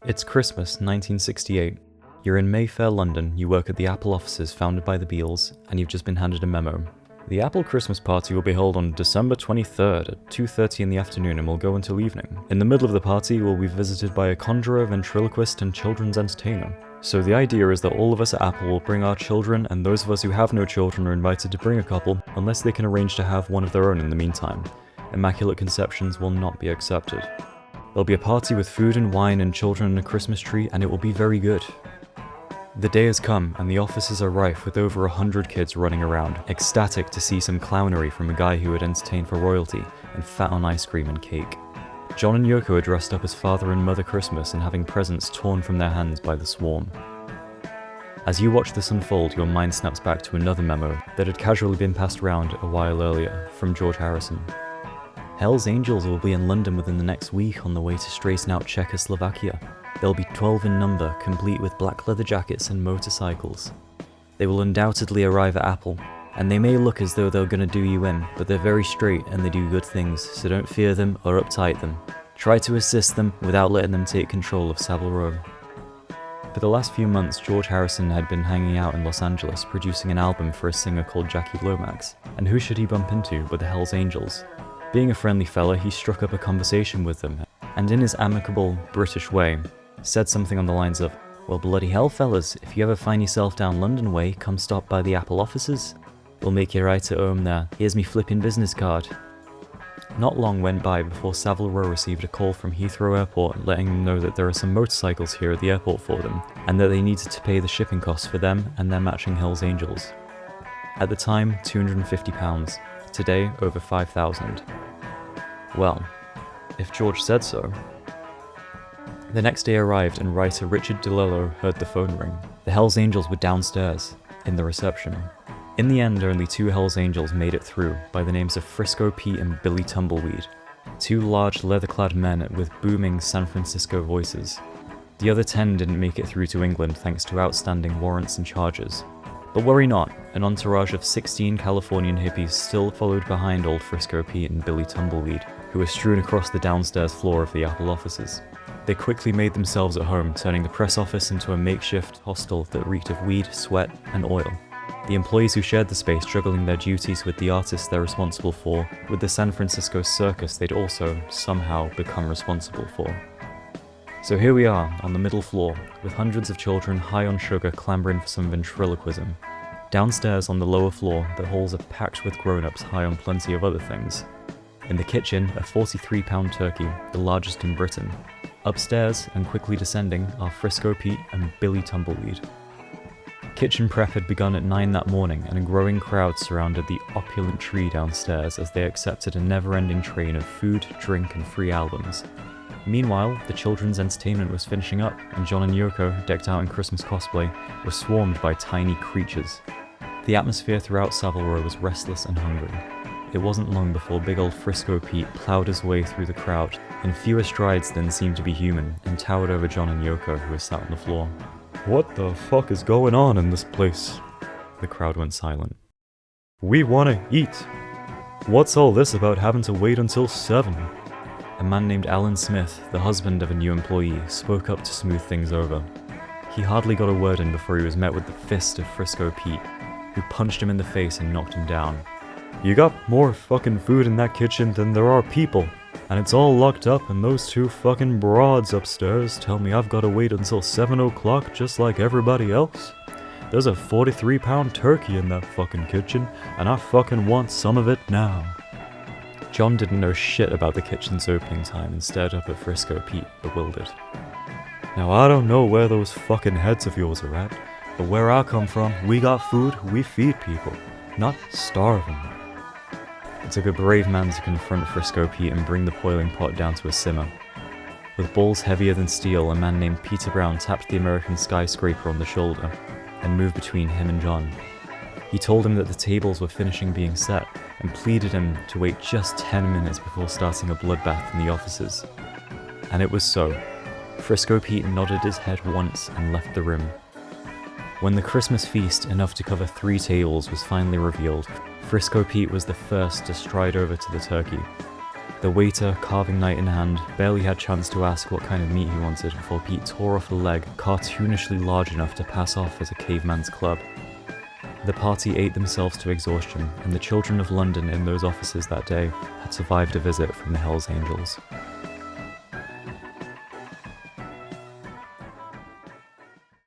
It's Christmas, 1968. You're in Mayfair, London, you work at the Apple offices founded by the Beatles, and you've just been handed a memo. The Apple Christmas party will be held on December 23rd at 2:30 in the afternoon and will go until evening. In the middle of the party, we'll be visited by a conjurer, ventriloquist, and children's entertainer. So the idea is that all of us at Apple will bring our children, and those of us who have no children are invited to bring a couple, unless they can arrange to have one of their own in the meantime. Immaculate conceptions will not be accepted. There'll be a party with food and wine and children and a Christmas tree, and it will be very good. The day has come, and the offices are rife with over 100 kids running around, ecstatic to see some clownery from a guy who would entertain for royalty, and fat on ice cream and cake. John and Yoko are dressed up as Father and Mother Christmas and having presents torn from their hands by the swarm. As you watch this unfold, your mind snaps back to another memo that had casually been passed around a while earlier, from George Harrison. Hell's Angels will be in London within the next week on the way to straighten out Czechoslovakia. They'll be 12 in number, complete with black leather jackets and motorcycles. They will undoubtedly arrive at Apple, and they may look as though they're gonna do you in, but they're very straight and they do good things, so don't fear them or uptight them. Try to assist them without letting them take control of Savile Row. For the last few months, George Harrison had been hanging out in Los Angeles producing an album for a singer called Jackie Lomax, and who should he bump into but the Hells Angels? Being a friendly fella, he struck up a conversation with them, and in his amicable, British way, said something on the lines of, "Well, bloody hell, fellas, if you ever find yourself down London way, come stop by the Apple offices. We'll make you right at home there. Here's me flipping business card." Not long went by before Savile Row received a call from Heathrow Airport letting them know that there are some motorcycles here at the airport for them, and that they needed to pay the shipping costs for them and their matching Hells Angels. At the time, £250. Today, over 5,000. Well, if George said so. The next day arrived and writer Richard DiLello heard the phone ring. The Hells Angels were downstairs, in the reception. In the end, only 2 Hells Angels made it through, by the names of Frisco Pete and Billy Tumbleweed, 2 large leather-clad men with booming San Francisco voices. The other 10 didn't make it through to England thanks to outstanding warrants and charges. But worry not, an entourage of 16 Californian hippies still followed behind old Frisco Pete and Billy Tumbleweed, who were strewn across the downstairs floor of the Apple offices. They quickly made themselves at home, turning the press office into a makeshift hostel that reeked of weed, sweat, and oil. The employees who shared the space juggling their duties with the artists they're responsible for, with the San Francisco circus they'd also, somehow, become responsible for. So here we are, on the middle floor, with hundreds of children high on sugar clambering for some ventriloquism. Downstairs on the lower floor, the halls are packed with grown-ups high on plenty of other things. In the kitchen, a 43-pound turkey, the largest in Britain. Upstairs, and quickly descending, are Frisco Pete and Billy Tumbleweed. Kitchen prep had begun at 9 that morning, and a growing crowd surrounded the opulent tree downstairs as they accepted a never-ending train of food, drink, and free albums. Meanwhile, the children's entertainment was finishing up, and John and Yoko, decked out in Christmas cosplay, were swarmed by tiny creatures. The atmosphere throughout Savile Row was restless and hungry. It wasn't long before big old Frisco Pete plowed his way through the crowd, in fewer strides than seemed to be human, and towered over John and Yoko, who were sat on the floor. "What the fuck is going on in this place?" The crowd went silent. "We wanna eat! What's all this about having to wait until 7? A man named Alan Smith, the husband of a new employee, spoke up to smooth things over. He hardly got a word in before he was met with the fist of Frisco Pete, who punched him in the face and knocked him down. "You got more fucking food in that kitchen than there are people, and it's all locked up, and those 2 fucking broads upstairs tell me I've gotta wait until 7 o'clock just like everybody else. There's a 43-pound turkey in that fucking kitchen, and I fucking want some of it now." John didn't know shit about the kitchen's opening time and stared up at Frisco Pete, bewildered. "Now I don't know where those fucking heads of yours are at, but where I come from, we got food, we feed people, not starve them." It took a brave man to confront Frisco Pete and bring the boiling pot down to a simmer. With balls heavier than steel, a man named Peter Brown tapped the American skyscraper on the shoulder and moved between him and John. He told him that the tables were finishing being set, and pleaded him to wait just 10 minutes before starting a bloodbath in the offices. And it was so. Frisco Pete nodded his head once and left the room. When the Christmas feast, enough to cover 3 tables, was finally revealed, Frisco Pete was the first to stride over to the turkey. The waiter, carving knife in hand, barely had chance to ask what kind of meat he wanted before Pete tore off a leg cartoonishly large enough to pass off as a caveman's club. The party ate themselves to exhaustion, and the children of London in those offices that day had survived a visit from the Hells Angels.